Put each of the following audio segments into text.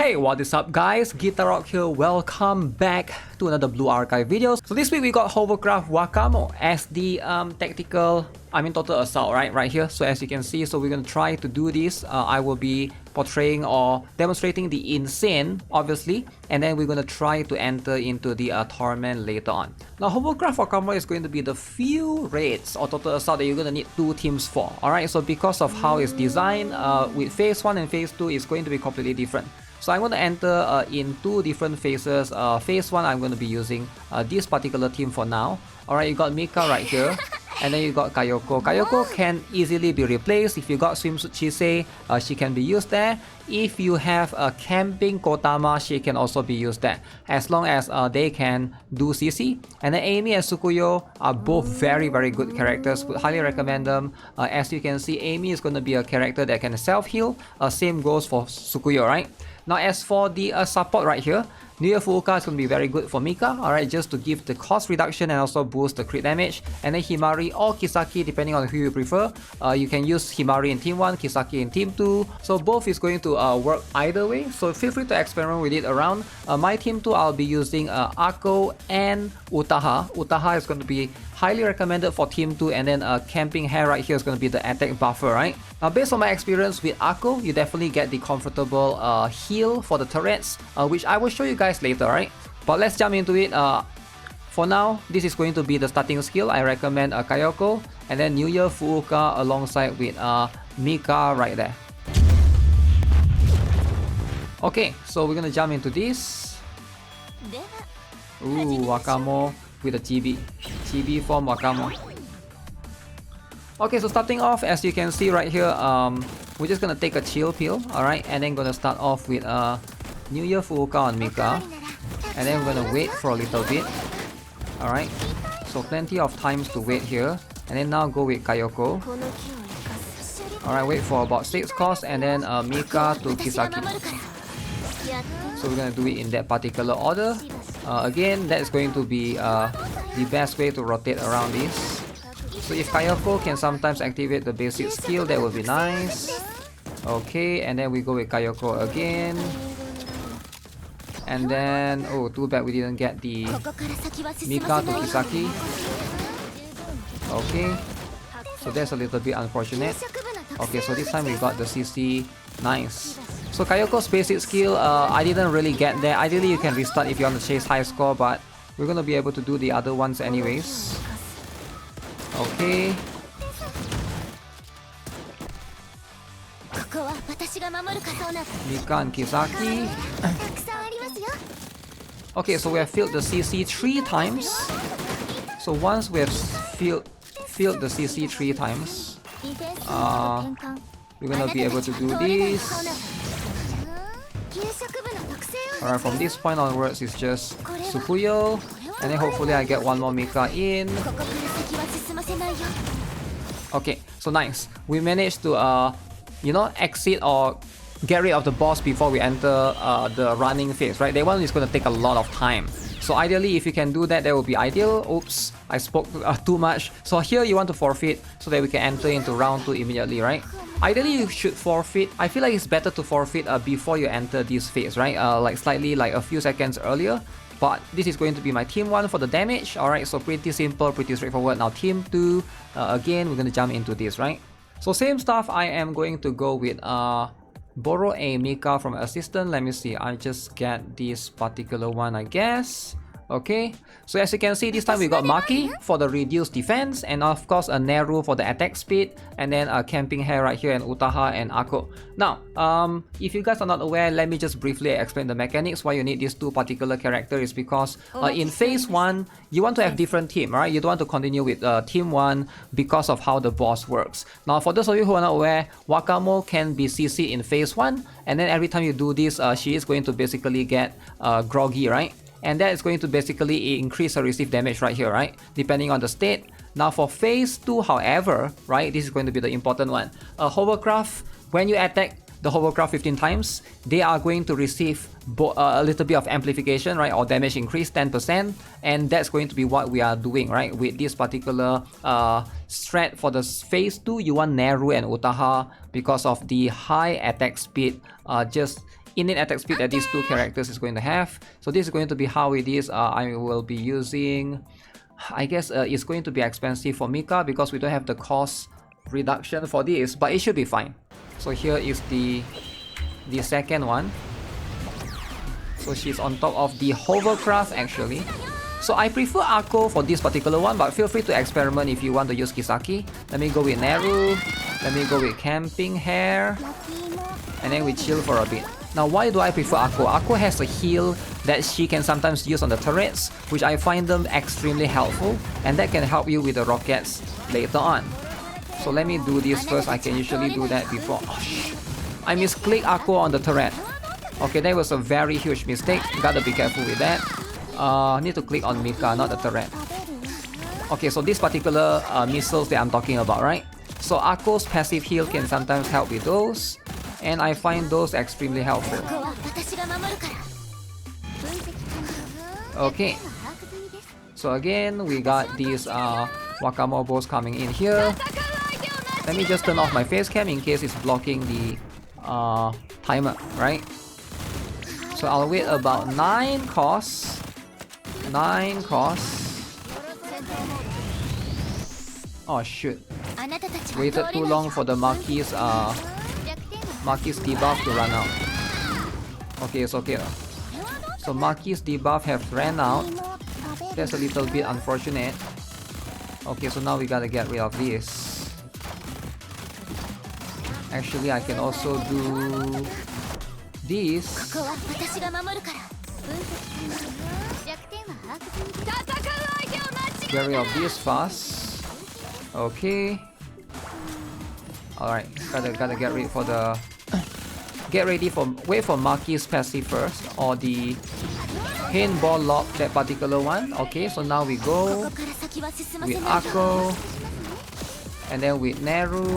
Hey, what is up guys? Guitar Rock here, welcome back to another Blue Archive video. So this week we got Hovercraft Wakamo as the total assault, right here. So as you can see, so we're gonna try to do this. I will be portraying or demonstrating the Insane, obviously, and then we're gonna try to enter into the Torment later on. Now Hovercraft Wakamo is going to be the few raids or total assault that you're gonna need two teams for. Alright, so because of how it's designed, with phase 1 and phase 2 is going to be completely different. So I'm going to enter in two different phases. Phase 1, I'm going to be using this particular team for now. Alright, you got MIKA right here. And then you got Kayoko. Kayoko can easily be replaced. If you got Swimsuit Chisei, she can be used there. If you have a Camping Kotama, she can also be used there. As long as they can do CC. And then Amy and Tsukuyo are both very good characters. Would highly recommend them. As you can see, Amy is going to be a character that can self-heal. Same goes for Tsukuyo, right? Now as for the support right here, New Year Fuuka is going to be very good for MIKA, alright, just to give the cost reduction and also boost the crit damage. And then Himari or Kisaki, depending on who you prefer. You can use Himari in Team 1, Kisaki in Team 2. So both is going to work either way, so feel free to experiment with it around. My Team 2, I'll be using Akko and Utaha. Utaha is going to be highly recommended for Team 2, and then Camping Hair right here is going to be the attack buffer, right? Now based on my experience with Akko, you definitely get the comfortable heal for the turrets, which I will show you guys later, right? But let's jump into it. For now, this is going to be the starting skill. I recommend Kayoko, and then New Year Fuuka alongside with MIKA right there. Okay, so we're gonna jump into this. Ooh, Wakamo with a chibi form Wakamo. Okay, so starting off, as you can see right here, we're just gonna take a chill pill, alright, and then gonna start off with New Year Fuuka on MIKA, and then we're gonna wait for a little bit, alright, so plenty of times to wait here, and then now go with Kayoko. Alright, wait for about 6 costs, and then MIKA to Kisaki. So we're gonna do it in that particular order. Again, that is going to be the best way to rotate around this. So if Kayoko can sometimes activate the basic skill, that would be nice. Okay, and then we go with Kayoko again. And then, oh, too bad we didn't get the MIKA to Kisaki. Okay, so that's a little bit unfortunate. Okay, so this time we got the CC. Nice. So Kayoko's basic skill, I didn't really get there. Ideally you can restart if you want to chase high score, but we're gonna be able to do the other ones anyways. Okay. MIKA and Kisaki. Okay, so we have filled the CC 3 times. So once we have filled the CC 3 times, we're gonna be able to do this. Alright, from this point onwards it's just Tsukuyo, and then hopefully I get one more MIKA in. Okay, so nice. We managed to exit or get rid of the boss before we enter the running phase, right? That one is going to take a lot of time. So ideally, if you can do that, that would be ideal. Oops, I spoke too much. So here you want to forfeit so that we can enter into round 2 immediately, right? Ideally, you should forfeit. I feel like it's better to forfeit before you enter this phase, right? Like slightly, like a few seconds earlier. But this is going to be my Team 1 for the damage. Alright, so pretty simple, pretty straightforward. Now Team 2, again, we're going to jump into this, right? So same stuff, I am going to go with borrow a MIKA from assistant. Let me see, I just get this particular one, I guess. Okay, so as you can see, this time we got Maki for the reduced defense, and of course a Neru for the attack speed, and then a Camping Hair right here, and Utaha and Akko. Now, if you guys are not aware, let me just briefly explain the mechanics why you need these two particular characters. Is because in phase 1, you want to have different team, right? You don't want to continue with Team 1 because of how the boss works. Now, for those of you who are not aware, Wakamo can be CC in phase 1, and then every time you do this, she is going to basically get groggy, right? And that is going to basically increase her receive damage right here, right? Depending on the state. Now for phase 2, however, right, this is going to be the important one. Hovercraft, when you attack the Hovercraft 15 times, they are going to receive a little bit of amplification, right, or damage increase 10%, and that's going to be what we are doing, right, with this particular strat. For the phase 2, you want Neru and Utaha because of the high attack speed, just innate attack speed that these two characters is going to have. So this is going to be how it is. I will be using, I guess it's going to be expensive for MIKA because we don't have the cost reduction for this, but it should be fine. So here is the second one. So she's on top of the Hovercraft actually. So I prefer Akko for this particular one, but feel free to experiment if you want to use Kisaki. Let me go with Neru. Let me go with Camping Hair. And then we chill for a bit. Now why do I prefer Akko? Akko has a heal that she can sometimes use on the turrets, which I find them extremely helpful, and that can help you with the rockets later on. So let me do this first. I can usually do that before. Oh, I misclicked Akko on the turret. Okay, that was a very huge mistake. Gotta be careful with that. Need to click on MIKA, not the turret. Okay, so this particular missiles that I'm talking about, right? So Akko's passive heal can sometimes help with those, and I find those extremely helpful. Okay. So again, we got these Wakamo bows coming in here. Let me just turn off my face cam in case it's blocking the timer, right? So I'll wait about 9 costs. 9 costs. Oh shoot. Waited too long for the Marquis debuff to run out. Okay, it's okay. So Marquis debuff have ran out. That's a little bit unfortunate. Okay, so now we gotta get rid of this. Actually, I can also do this. Get rid of this fast. Okay. Alright, gotta get rid for the wait for Marquis passive first, or the paintball lock, that particular one. Okay, so now we go with Akko, and then with Neru.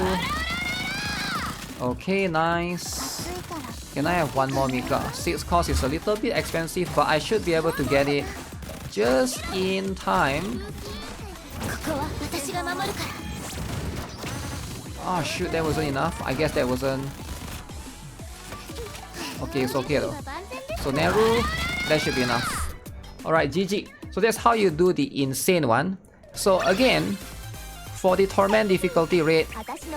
Okay, nice. Can I have one more MIKA? 6 cost is a little bit expensive, but I should be able to get it just in time. Oh shoot, that wasn't enough. I guess that wasn't... Okay, it's okay though. So Neru, that should be enough. Alright, GG. So that's how you do the insane one. So again, for the Torment difficulty rate,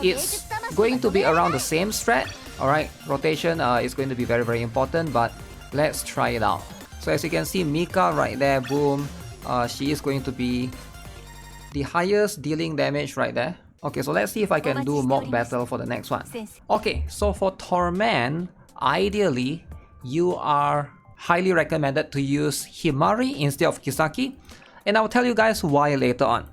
it's going to be around the same strat. Alright, rotation is going to be very, very important, but let's try it out. So as you can see, MIKA right there, boom. She is going to be the highest dealing damage right there. Okay, so let's see if I can do mock battle for the next one. Okay, so for Torment, ideally, you are highly recommended to use Himari instead of Kisaki, and I'll tell you guys why later on.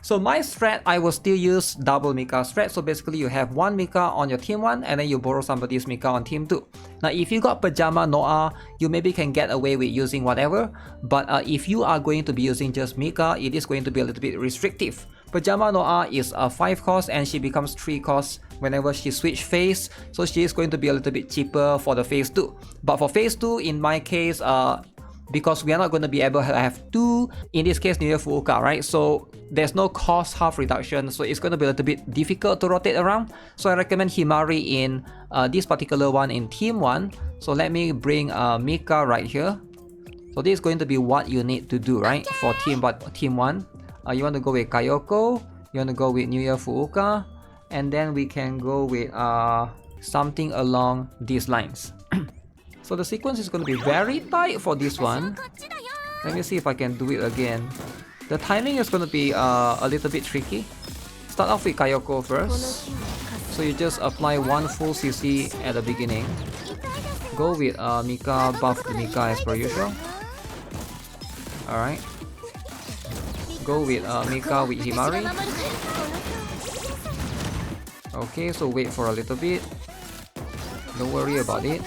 So my strat, I will still use double MIKA strat. So basically you have one MIKA on your team 1 and then you borrow somebody's MIKA on team 2. Now if you got Pajama NOA, you maybe can get away with using whatever, but if you are going to be using just MIKA, it is going to be a little bit restrictive. Pajama NOA is a 5 cost and she becomes 3 costs whenever she switch phase, so she is going to be a little bit cheaper for the phase 2. But for phase 2, in my case, because we are not going to be able to have 2, in this case near Fuuka, right? So there's no cost half reduction, so it's going to be a little bit difficult to rotate around. So I recommend Himari in this particular one in team 1. So let me bring MIKA right here. So this is going to be what you need to do, right? For team 1. You want to go with Kayoko, you want to go with New Year Fuuka, and then we can go with something along these lines. So the sequence is going to be very tight for this one. Let me see if I can do it again. The timing is going to be a little bit tricky. Start off with Kayoko first. So you just apply 1 full CC at the beginning. Go with MIKA, buff the MIKA as per usual. Alright. Go with MIKA with Himari. Okay, so wait for a little bit. Don't worry about it.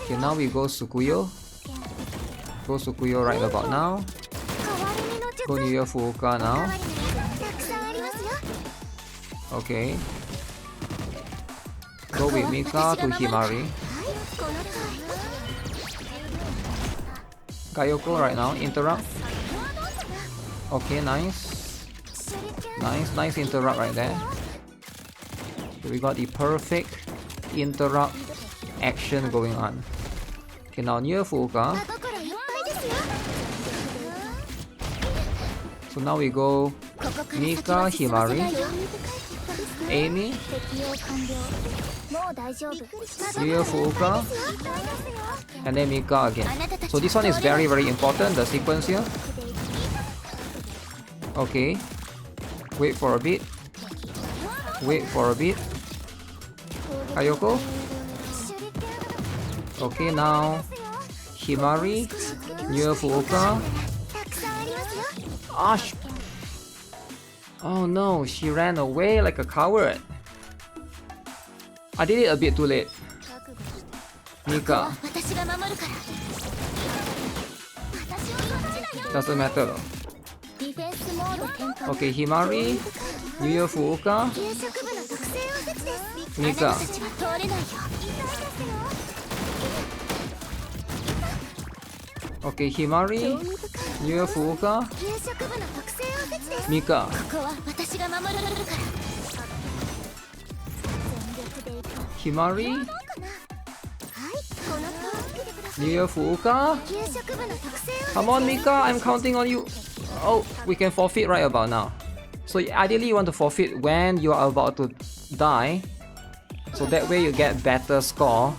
Okay, now we go Sukuyo. Go Sukuyo right about now. Go New Year Fuuka now. Okay. Go with MIKA to Himari. Kayoko right now, interrupt. Okay, nice. Nice interrupt right there. So we got the perfect interrupt action going on. Okay, now near Fuuka. So now we go Mika, Himari, Amy, near Fuuka, and then Mika again. So this one is very important, the sequence here. Okay, wait for a bit. Kayoko. Okay, now Himari, near Fuuka. Oh no, she ran away like a coward. I did it a bit too late. Mika. Doesn't matter though. Okay, Himari, near Fuuka. Mika. Okay, Himari, near Fuuka. Mika. Himari, near Fuuka. Come on, Mika, I'm counting on you. Oh, we can forfeit right about now. So ideally you want to forfeit when you are about to die, so that way you get better score.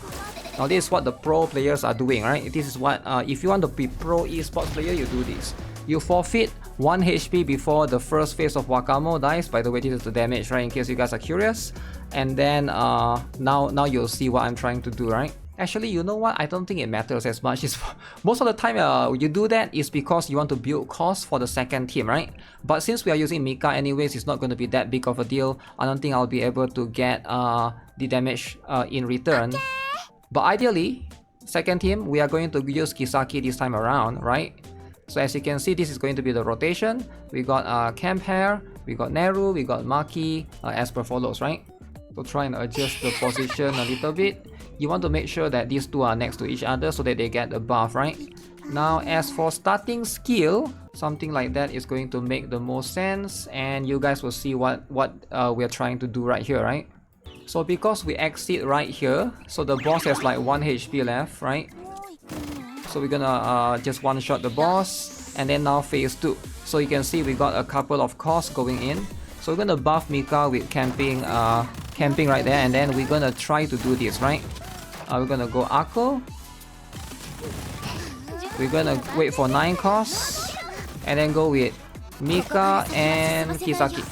Now this is what the pro players are doing, right? This is what, if you want to be pro esports player, you do this. You forfeit 1 HP before the first phase of Wakamo dies. By the way, this is the damage, right? In case you guys are curious. And then now you'll see what I'm trying to do, right? Actually, you know what? I don't think it matters as much. Most of the time you do that is because you want to build cost for the second team, right? But since we are using Mika anyways, it's not going to be that big of a deal. I don't think I'll be able to get the damage in return. But ideally, second team, we are going to use Kisaki this time around, right? So as you can see, this is going to be the rotation. We got Camp Hair, we got Neru, we got Maki, as per follows, right? So try and adjust the position a little bit. You want to make sure that these two are next to each other so that they get a buff, right? Now as for starting skill, something like that is going to make the most sense, and you guys will see what we're trying to do right here, right? So because we exit right here, so the boss has like 1 HP left, right? So we're gonna just one-shot the boss, and then now phase 2. So you can see we got a couple of costs going in. So we're gonna buff Mika with camping right there, and then we're gonna try to do this, right? We're gonna go Akko. We're gonna wait for 9 costs, and then go with Mika and Kisaki.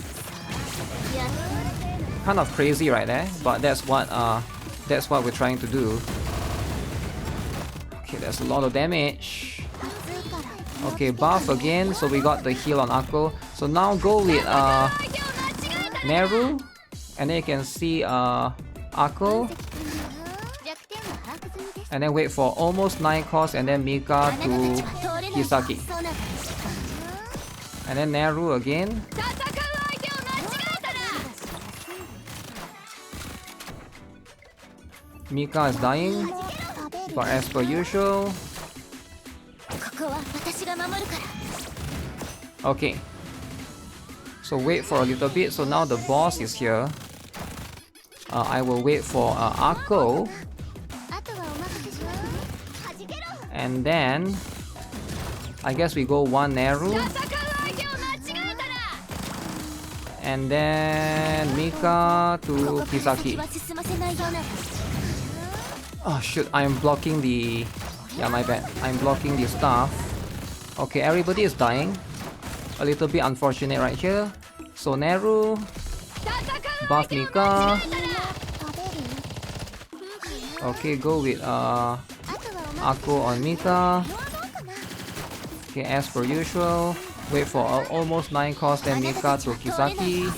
Kind of crazy right there, but that's what we're trying to do. Okay, that's a lot of damage. Okay, buff again, so we got the heal on Akko. So now go with Neru, and then you can see Akko, and then wait for almost 9 costs, and then Mika to Kisaki, and then Neru again. Mika is dying, but as per usual. Okay, so wait for a little bit. So now the boss is here. I will wait for Akko, and then I guess we go 1 Neru, and then Mika to Kisaki. Oh shoot, I'm blocking the... Yeah, my bad. I'm blocking the stuff. Okay, everybody is dying. A little bit unfortunate right here. So Neru, buff Mika. Okay, go with Akko on Mika. Okay, as per usual, wait for almost 9 costs, then Mika to Kisaki.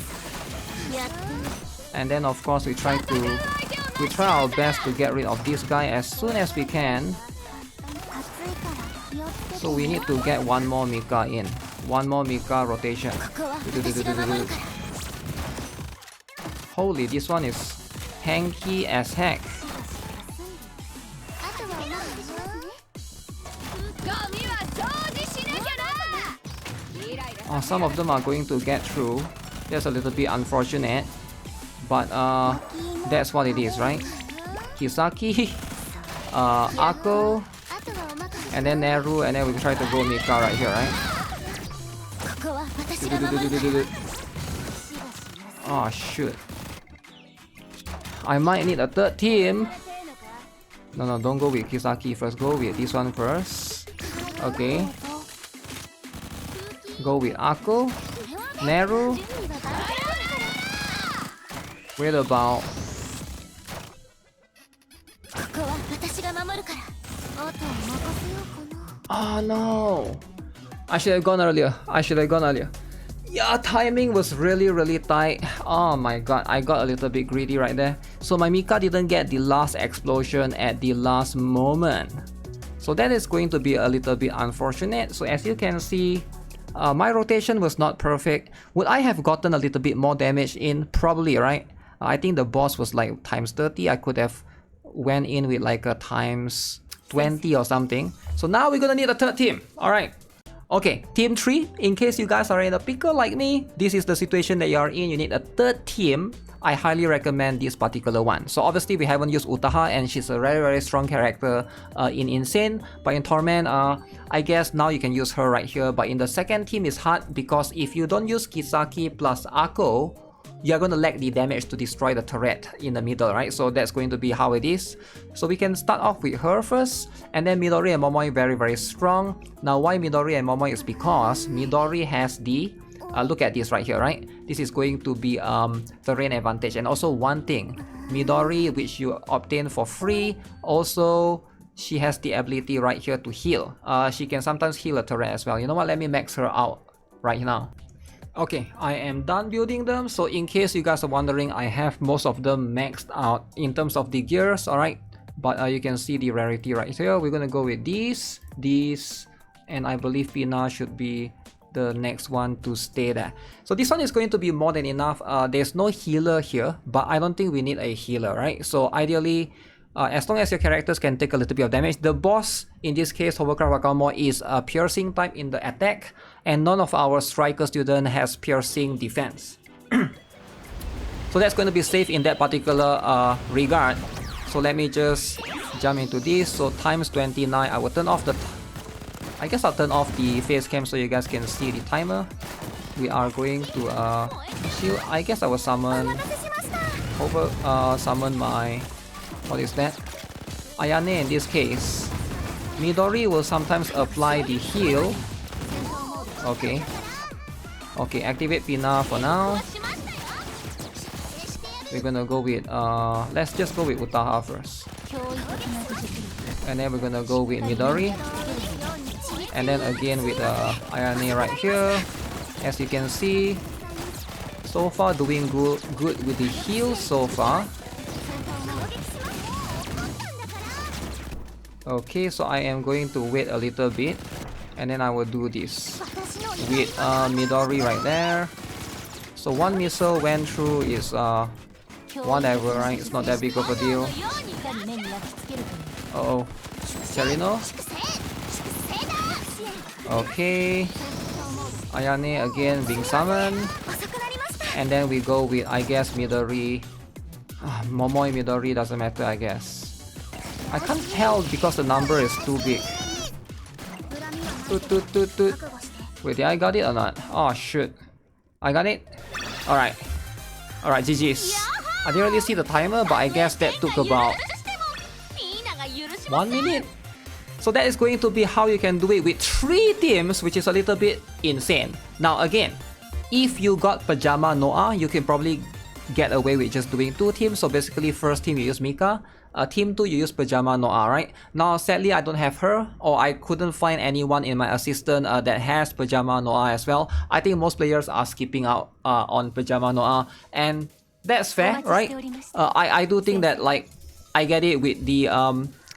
And then of course we try our best to get rid of this guy as soon as we can. So we need to get 1 more Mika in. 1 more Mika rotation. Holy, this one is hanky as heck. Oh, some of them are going to get through. That's a little bit unfortunate. But that's what it is, right? Kisaki Akko, and then Neru, and then we can try to go MIKA right here, right? Oh shoot. I might need a third team. No, don't go with Kisaki first. Go with this one first. Okay. Go with Akko, Neru. Wait about. Oh no! I should have gone earlier. Yeah, timing was really tight. Oh my god, I got a little bit greedy right there. So my MIKA didn't get the last explosion at the last moment. So that is going to be a little bit unfortunate. So as you can see, my rotation was not perfect. Would I have gotten a little bit more damage in? Probably, right? I think the boss was like times 30. I could have went in with like a times 20 or something. So now we're gonna need a third team. Alright. Okay, team 3, in case you guys are in a pickle like me, this is the situation that you are in, you need a third team. I highly recommend this particular one. So obviously we haven't used Utaha and she's a very strong character in Insane, but in Torment, I guess now you can use her right here. But in the second team is hard because if you don't use Kisaki plus Akko, you're going to lack the damage to destroy the turret in the middle, right? So that's going to be how it is. So we can start off with her first, and then Midori and Momoi very strong. Now why Midori and Momoi is because Midori has the look at this right here, right? This is going to be terrain advantage. And also one thing, Midori, which you obtain for free, also she has the ability right here to heal. She can sometimes heal a turret as well. You know what, let me max her out right now. Okay, I am done building them. So in case you guys are wondering, I have most of them maxed out in terms of the gears, alright? But you can see the rarity right here. We're gonna go with these, and I believe Pina should be the next one to stay there. So this one is going to be more than enough. There's no healer here, but I don't think we need a healer, right? So ideally, as long as your characters can take a little bit of damage. The boss, in this case, Hovercraft Wakamo, is a piercing type in the attack, and none of our striker student has piercing defense. So that's going to be safe in that particular regard. So let me just jump into this. So times 29, I will turn off the... I guess I'll turn off the face cam so you guys can see the timer. We are going to shield. I guess I will summon... summon my... What is that? Ayane in this case. Midori will sometimes apply the heal. Okay. Okay, activate Pina for now. We're gonna go with let's just go with Utaha first. And then we're gonna go with Midori. And then again with Ayane right here. As you can see, so far doing good with the heal so far. Okay, so I am going to wait a little bit, and then I will do this with Midori right there. So one missile went through is whatever, right? It's not that big of a deal. Uh oh, Cherino. Okay, Ayane again being summoned, and then we go with, I guess, Midori. Momoi Midori doesn't matter, I guess. I can't tell because the number is too big. Wait, did I got it or not? Oh shoot. I got it? Alright. Alright, GG's. I didn't really see the timer, but I guess that took about 1 minute. So that is going to be how you can do it with 3 teams, which is a little bit insane. Now again, if you got Pajama NOA, you can probably get away with just doing 2 teams. So basically, first team you use MIKA, team 2 you use Pajama NOA, right? Now sadly I don't have her, or I couldn't find anyone in my assistant that has Pajama NOA as well. I think most players are skipping out on Pajama NOA, and that's fair, right? I do think that, like, I get it with the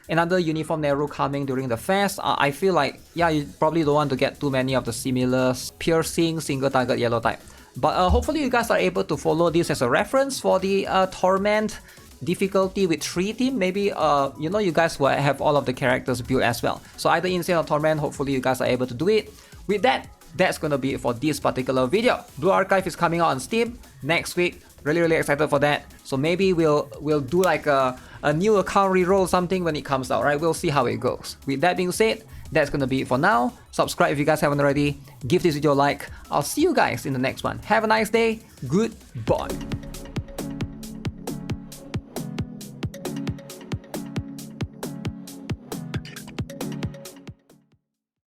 another uniform Neru coming during the fest. I feel like, yeah, you probably don't want to get too many of the similar piercing single target yellow type. But hopefully you guys are able to follow this as a reference for the Torment difficulty with 3 team. Maybe you know, you guys will have all of the characters built as well. So either Insane or Torment, hopefully you guys are able to do it. With that, that's gonna be it for this particular video. Blue Archive is coming out on Steam next week. Really excited for that. So maybe we'll do like a new account reroll or something when it comes out, right? We'll see how it goes. With that being said, that's gonna be it for now. Subscribe if you guys haven't already. Give this video a like. I'll see you guys in the next one. Have a nice day. Goodbye.